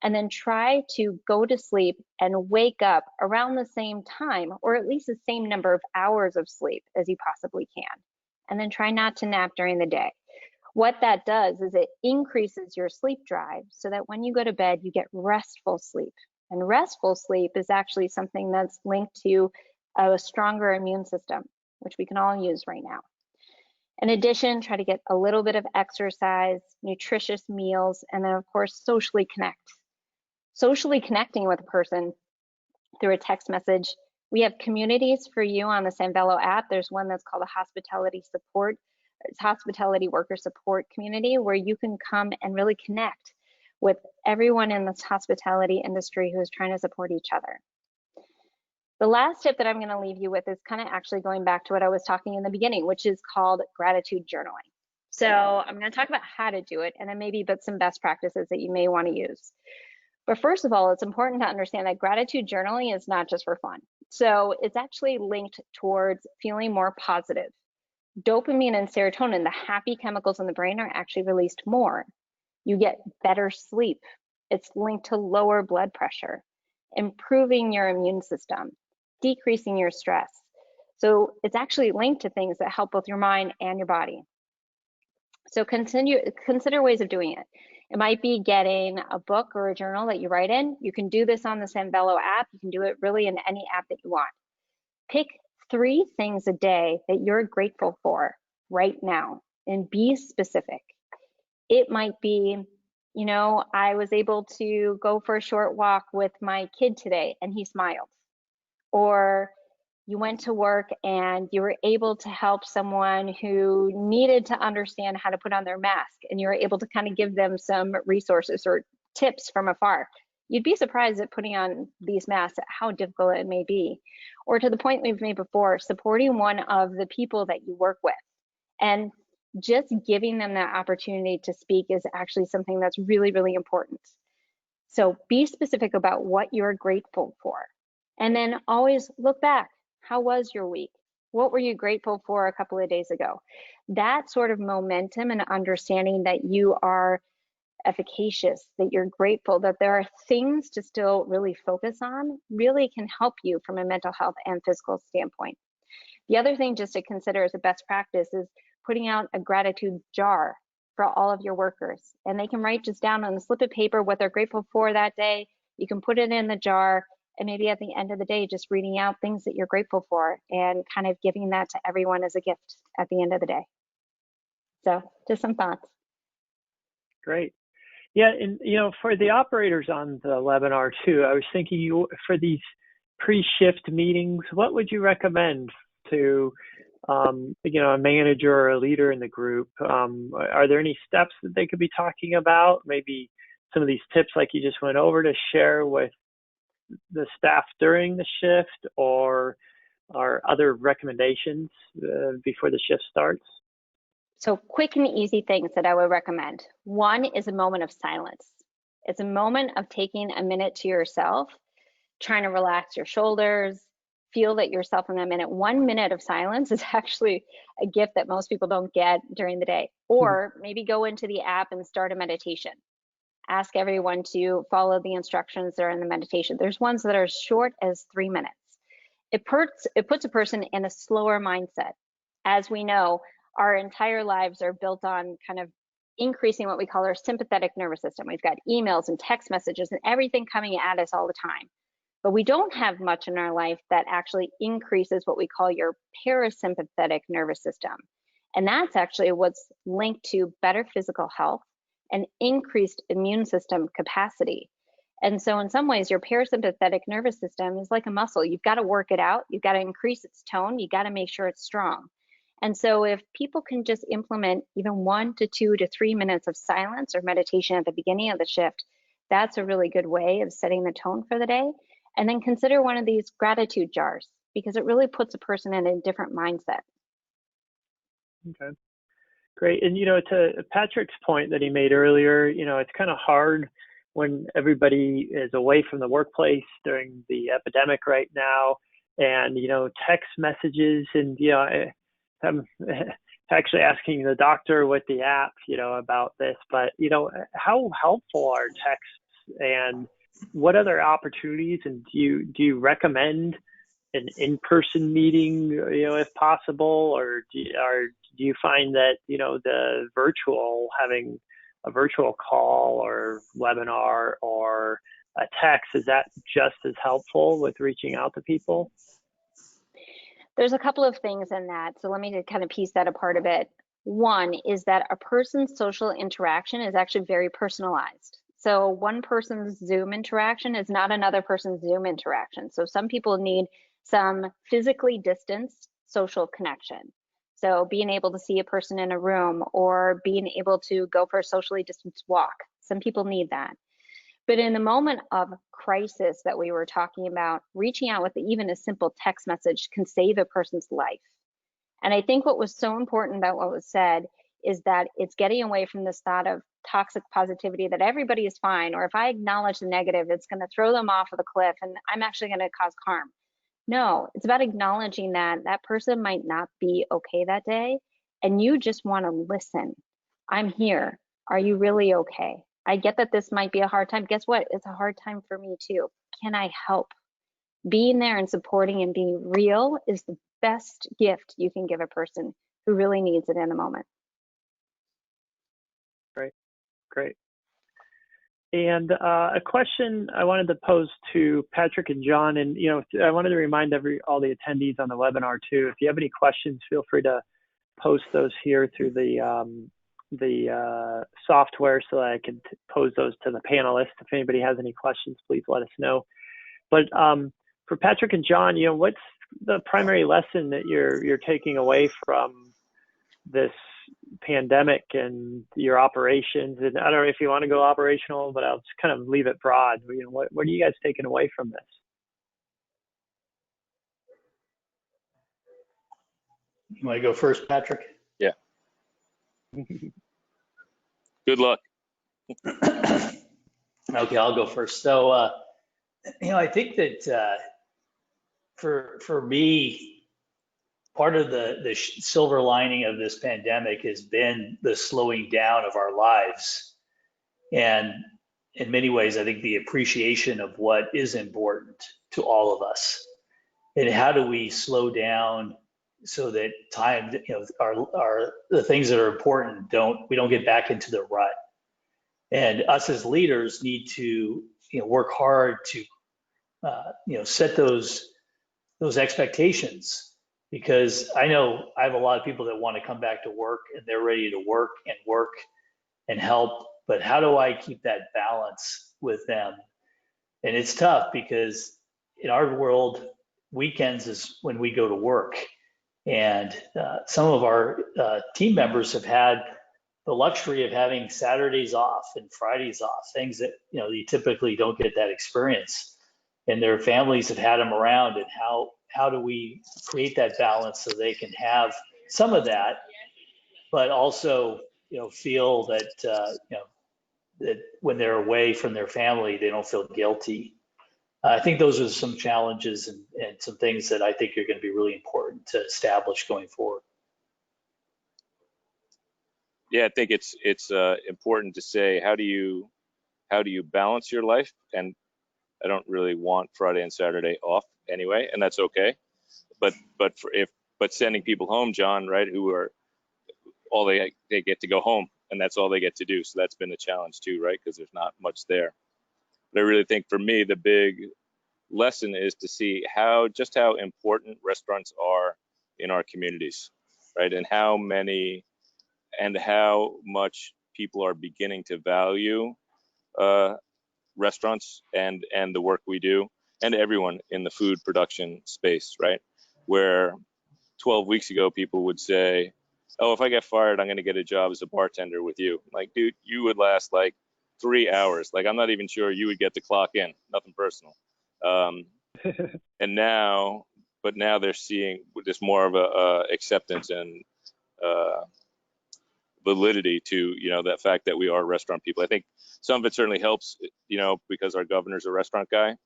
D: And then try to go to sleep and wake up around the same time, or at least the same number of hours of sleep as you possibly can. And then try not to nap during the day. What that does is it increases your sleep drive so that when you go to bed, you get restful sleep. And restful sleep is actually something that's linked to a stronger immune system, which we can all use right now. In addition, try to get a little bit of exercise, nutritious meals, and then of course, socially connect. Socially connecting with a person through a text message. We have communities for you on the Sanvello app. There's one that's called a hospitality worker support community, where you can come and really connect with everyone in this hospitality industry who is trying to support each other. The last tip that I'm going to leave you with is kind of actually going back to what I was talking in the beginning, which is called gratitude journaling. So I'm going to talk about how to do it, and then maybe some best practices that you may want to use. But first of all, it's important to understand that gratitude journaling is not just for fun. So it's actually linked towards feeling more positive. Dopamine and serotonin, the happy chemicals in the brain, are actually released more. You get better sleep. It's linked to lower blood pressure, improving your immune system, decreasing your stress. So it's actually linked to things that help both your mind and your body. So consider ways of doing it. It might be getting a book or a journal that you write in. You can do this on the Sanvello app. You can do it really in any app that you want. Pick 3 things a day that you're grateful for right now and be specific. It might be, you know, I was able to go for a short walk with my kid today and he smiled. Or you went to work and you were able to help someone who needed to understand how to put on their mask, and you were able to kind of give them some resources or tips from afar. You'd be surprised at putting on these masks at how difficult it may be. Or to the point we've made before, supporting one of the people that you work with and just giving them that opportunity to speak is actually something that's really, really important. So be specific about what you're grateful for. And then always look back. How was your week? What were you grateful for a couple of days ago? That sort of momentum and understanding that you are efficacious, that you're grateful, that there are things to still really focus on, really can help you from a mental health and physical standpoint. The other thing just to consider as a best practice is putting out a gratitude jar for all of your workers. And they can write just down on a slip of paper what they're grateful for that day. You can put it in the jar, and maybe at the end of the day, just reading out things that you're grateful for and kind of giving that to everyone as a gift at the end of the day. So just some thoughts.
A: Great. Yeah, and for the operators on the webinar too, I was thinking for these pre-shift meetings, what would you recommend to a manager or a leader in the group? Are there any steps that they could be talking about? Maybe some of these tips like you just went over to share with the staff during the shift, or other recommendations before the shift starts?
D: So quick and easy things that I would recommend. One is a moment of silence. It's a moment of taking a minute to yourself, trying to relax your shoulders, feel that yourself in that minute. 1 minute of silence is actually a gift that most people don't get during the day. Or maybe go into the app and start a meditation. Ask everyone to follow the instructions that are in the meditation. There's ones that are as short as 3 minutes. It puts a person in a slower mindset. As we know, our entire lives are built on kind of increasing what we call our sympathetic nervous system. We've got emails and text messages and everything coming at us all the time. But we don't have much in our life that actually increases what we call your parasympathetic nervous system. And that's actually what's linked to better physical health and increased immune system capacity. And so in some ways, your parasympathetic nervous system is like a muscle. You've got to work it out. You've got to increase its tone. You got to make sure it's strong. And so if people can just implement even 1 to 2 to 3 minutes of silence or meditation at the beginning of the shift, that's a really good way of setting the tone for the day. And then consider one of these gratitude jars, because it really puts a person in a different mindset.
A: Okay, great. And to Patrick's point that he made earlier, it's kind of hard when everybody is away from the workplace during the epidemic right now, and text messages, and I'm actually asking the doctor with the app, about this, but how helpful are texts, and what other opportunities, and do you recommend an in-person meeting, if possible, or do you find that the having a virtual call or webinar or a text, is that just as helpful with reaching out to people?
D: There's a couple of things in that, so let me just kind of piece that apart a bit. One is that a person's social interaction is actually very personalized. So one person's Zoom interaction is not another person's Zoom interaction. So some people need some physically distanced social connection. So being able to see a person in a room, or being able to go for a socially distanced walk. Some people need that. But in the moment of crisis that we were talking about, reaching out with even a simple text message can save a person's life. And I think what was so important about what was said is that it's getting away from this thought of toxic positivity, that everybody is fine, or if I acknowledge the negative, it's going to throw them off of the cliff and I'm actually going to cause harm. No, it's about acknowledging that that person might not be okay that day, and you just want to listen. I'm here. Are you really okay? I get that this might be a hard time. Guess what? It's a hard time for me too. Can I help? Being there and supporting and being real is the best gift you can give a person who really needs it in the moment.
A: Great. And a question I wanted to pose to Patrick and John, and I wanted to remind all the attendees on the webinar too, if you have any questions, feel free to post those here through the software so that I can pose those to the panelists. If anybody has any questions, please let us know. But for Patrick and John, what's the primary lesson that you're taking away from this pandemic and your operations? And I don't know if you want to go operational, but I'll just kind of leave it broad. What are you guys taking away from this?
E: You want to go first, Patrick?
C: Yeah. Good luck.
E: Okay, I'll go first. So, I think that for me, part of the silver lining of this pandemic has been the slowing down of our lives. And in many ways, I think the appreciation of what is important to all of us, and how do we slow down so that time, are the things that are important, we don't get back into the rut. And us as leaders need to, work hard to, set those expectations, because I know I have a lot of people that want to come back to work and they're ready to work and help, but how do I keep that balance with them? And it's tough because in our world, weekends is when we go to work. And some of our team members have had the luxury of having Saturdays off and Fridays off, things that, you typically don't get that experience. And their families have had them around, and how do we create that balance so they can have some of that, but also, feel that, that when they're away from their family, they don't feel guilty. I think those are some challenges and some things that I think are going to be really important to establish going forward.
C: Yeah, I think it's important to say, how do you balance your life? And I don't really want Friday and Saturday off anyway, and that's okay. But sending people home, John, right, who are all they get to go home, and that's all they get to do. So that's been a challenge too, right? Because there's not much there. But I really think for me, the big lesson is to see how important restaurants are in our communities, right? And how much people are beginning to value restaurants and the work we do, and everyone in the food production space, right? Where 12 weeks ago, people would say, oh, if I get fired, I'm going to get a job as a bartender with you. Like, dude, you would last like 3 hours. Like, I'm not even sure you would get to clock in, nothing personal. And now they're seeing just more of a acceptance and validity to, that fact that we are restaurant people. I think some of it certainly helps, because our governor's a restaurant guy,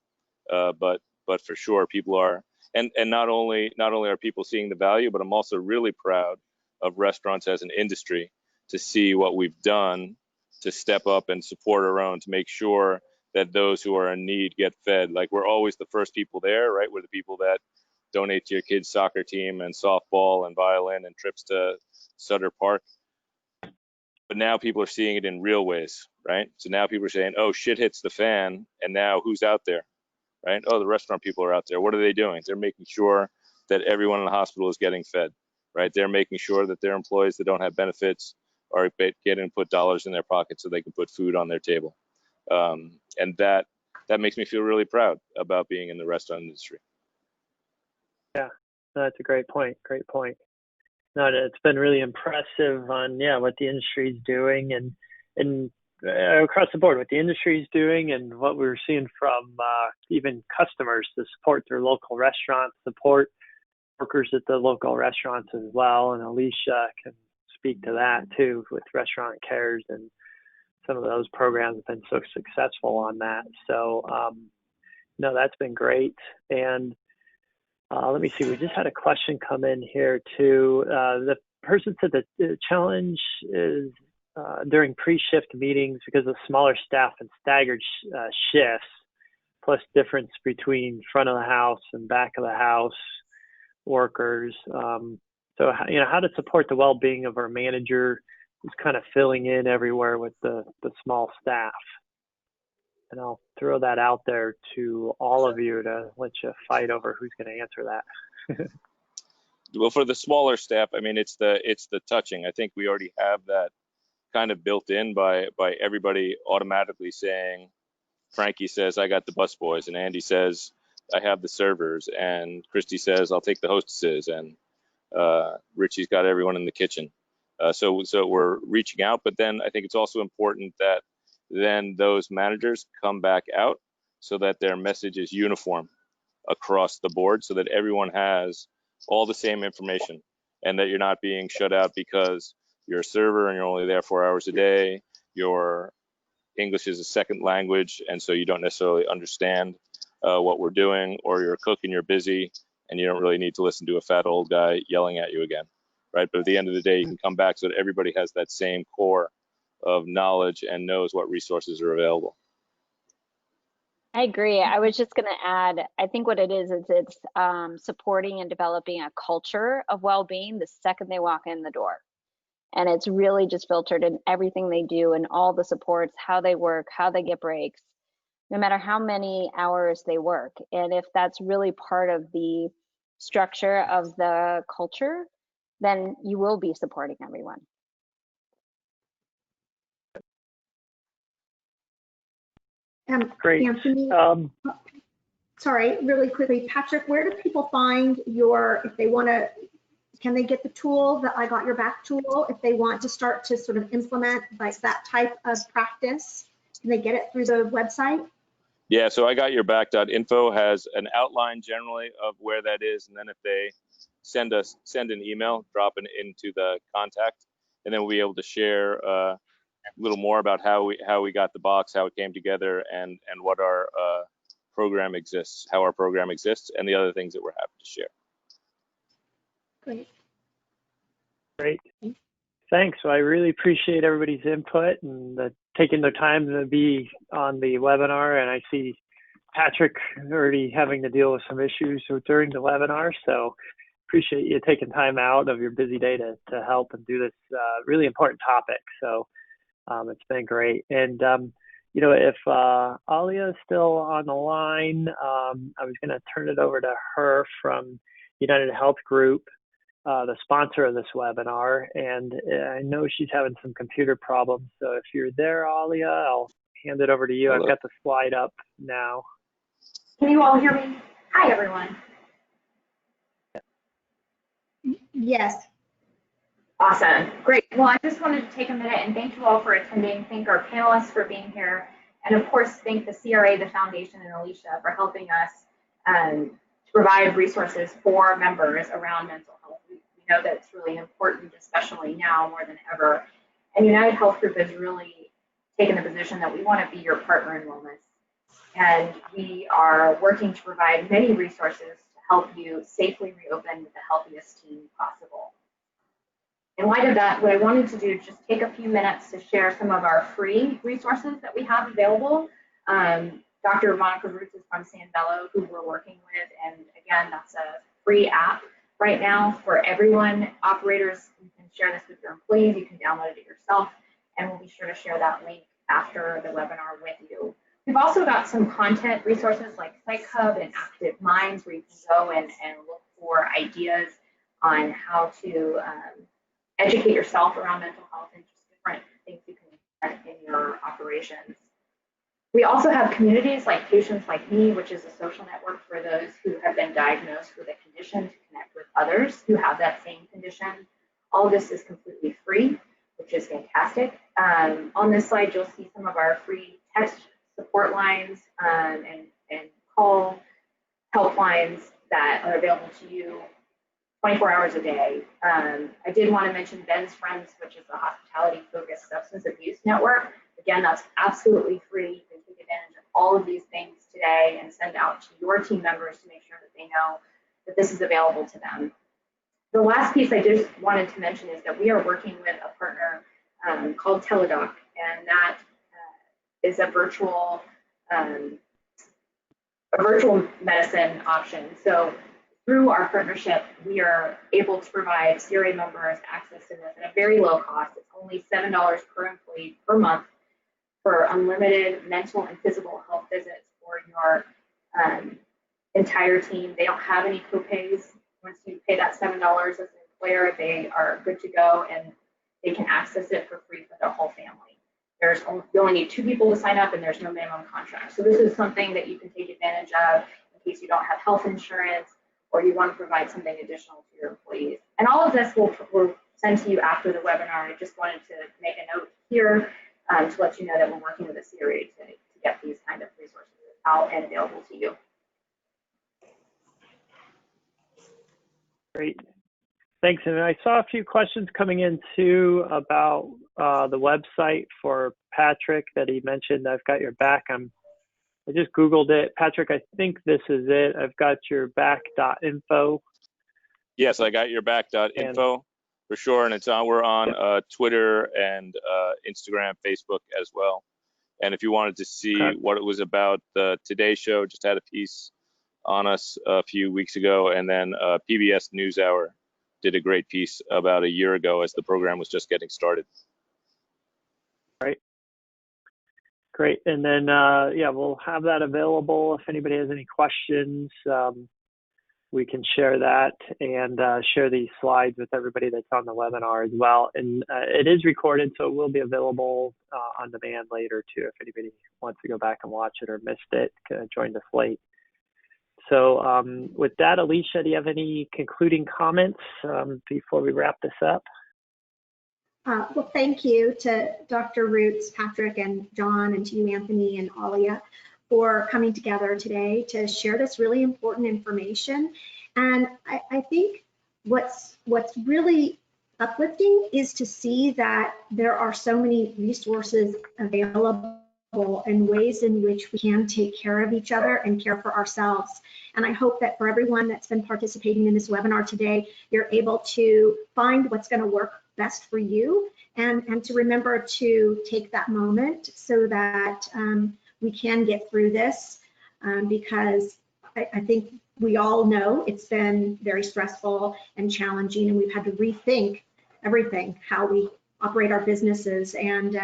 C: but for sure people are, and not only are people seeing the value, but I'm also really proud of restaurants as an industry to see what we've done to step up and support our own, to make sure that those who are in need get fed. Like, we're always the first people there, right? We're the people that donate to your kids' soccer team and softball and violin and trips to Sutter Park. But now people are seeing it in real ways, right? So now people are saying, oh, shit hits the fan, and now who's out there, right? Oh, the restaurant people are out there. What are they doing? They're making sure that everyone in the hospital is getting fed, right? They're making sure that their employees that don't have benefits are getting put dollars in their pockets so they can put food on their table. And that makes me feel really proud about being in the restaurant industry.
A: Yeah, that's a great point. Great point. No, it's been really impressive on what the industry is doing and across the board what the industry is doing, and what we're seeing from even customers to support their local restaurants, support workers at the local restaurants as well. And Alicia can speak to that too, with Restaurant Cares, and some of those programs have been so successful on that. So no, that's been great. And let me see, we just had a question come in here too. The person said that the challenge is during pre-shift meetings because of smaller staff and staggered shifts, plus difference between front of the house and back of the house workers. So, how to support the well-being of our manager who's kind of filling in everywhere with the small staff. And I'll throw that out there to all of you to let you fight over who's going to answer that.
C: Well, for the smaller staff, I mean, it's the touching. I think we already have that kind of built in by everybody automatically saying, Frankie says, I got the busboys, and Andy says, I have the servers, and Christy says, I'll take the hostesses, and Richie's got everyone in the kitchen. So we're reaching out, but then I think it's also important that then those managers come back out so that their message is uniform across the board, so that everyone has all the same information, and that you're not being shut out because you're a server and you're only there 4 hours a day, your English is a second language, and so you don't necessarily understand what we're doing, or you're a cook and you're busy and you don't really need to listen to a fat old guy yelling at you again, right? But at the end of the day, you can come back so that everybody has that same core knowledge and knows what resources are available.
D: I agree. I was just going to add, I think what it is it's supporting and developing a culture of well-being the second they walk in the door. And it's really just filtered in everything they do and all the supports, how they work, how they get breaks, no matter how many hours they work. And if that's really part of the structure of the culture, then you will be supporting everyone.
A: Great.
B: Anthony, sorry, really quickly, Patrick, where do people find your, if they want to, can they get the tool, the I Got Your Back tool, if they want to start to sort of implement like that type of practice? Can they get it through the website?
C: Yeah, so I got your back.info has an outline generally of where that is, and then if they send an email, drop it into the contact, and then we'll be able to share a little more about how we got the box, how it came together, and what our program exists, how our program exists, and the other things that we're happy to share.
B: Great.
A: Great. Thanks. Well, I really appreciate everybody's input and taking the time to be on the webinar. And I see Patrick already having to deal with some issues during the webinar. So appreciate you taking time out of your busy day to help and do this really important topic. So it's been great. And, you know, if Alia is still on the line, I was going to turn it over to her from United Health Group, the sponsor of this webinar, and I know she's having some computer problems. So if you're there, Alia, I'll hand it over to you.
C: Hello.
A: I've got the slide up now.
F: Can you all hear me? Hi, everyone.
B: Yes.
F: Awesome. Great. Well, I just wanted to take a minute and thank you all for attending. Thank our panelists for being here. And of course, thank the CRA, the foundation, and Alicia for helping us to provide resources for members around mental health. We know that it's really important, especially now more than ever. And United Health Group has really taken the position that we want to be your partner in wellness. And we are working to provide many resources to help you safely reopen with the healthiest team possible. In light of that, what I wanted to do is just take a few minutes to share some of our free resources that we have available. Dr. Monica Roots is from San Bello, who we're working with, and again, that's a free app right now for everyone. Operators, you can share this with your employees, you can download it yourself, and we'll be sure to share that link after the webinar with you. We've also got some content resources like Psych Hub and Active Minds, where you can go and look for ideas on how to educate yourself around mental health and just different things you can do in your operations. We also have communities like Patients Like Me, which is a social network for those who have been diagnosed with a condition to connect with others who have that same condition. All of this is completely free, which is fantastic. On this slide, you'll see some of our free text support lines and call helplines that are available to you 24 hours a day. I did want to mention Ben's Friends, which is a hospitality-focused substance abuse network. Again, that's absolutely free. You can take advantage of all of these things today and send out to your team members to make sure that they know that this is available to them. The last piece I just wanted to mention is that we are working with a partner called Teledoc, and that is a virtual medicine option. So through our partnership, we are able to provide CRA members access to this at a very low cost. It's only $7 per employee per month for unlimited mental and physical health visits for your entire team. They don't have any copays. Once you pay that $7 as an employer, they are good to go and they can access it for free for their whole family. You only need 2 people to sign up and there's no minimum contract. So this is something that you can take advantage of in case you don't have health insurance or you want to provide something additional to your employees. And all of this will send to you after the webinar. I just wanted to make a note here to let you know that we're working with the CRA to get these kind of resources out and available to you.
A: Great. Thanks. And I saw a few questions coming in too about the website for Patrick that he mentioned. I've got your back. I just Googled it. Patrick, I think this is it. I've got your back.info.
C: Yes, I got your back.info. For sure, and we're on Twitter and Instagram, Facebook as well. And if you wanted to see what it was about, the Today Show just had a piece on us a few weeks ago, and then PBS NewsHour did a great piece about a year ago as the program was just getting started.
A: Right. Great. And then, yeah, we'll have that available. If anybody has any questions, we can share that and share these slides with everybody that's on the webinar as well. And it is recorded, so it will be available on demand later too, if anybody wants to go back and watch it or missed it, join us late. So with that, Alicia, do you have any concluding comments before we wrap this up?
B: Well, thank you to Dr. Roots, Patrick, and John, and to you, Anthony, and Alia, for coming together today to share this really important information. And I think what's really uplifting is to see that there are so many resources available and ways in which we can take care of each other and care for ourselves. And I hope that for everyone that's been participating in this webinar today, you're able to find what's going to work best for you, and to remember to take that moment so that we can get through this, because I think we all know it's been very stressful and challenging, and we've had to rethink everything, how we operate our businesses, and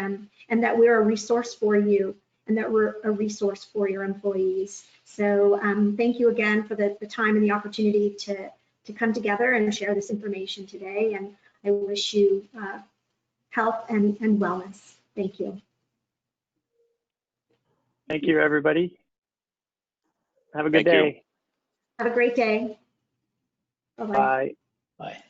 B: that we're a resource for you, and that we're a resource for your employees. So thank you again for the time and the opportunity to come together and share this information today, and I wish you health and wellness. Thank you.
A: Thank you, everybody. Have a good
C: Thank you.
A: day.
B: Have a great day. Bye-bye.
A: Bye.
E: Bye.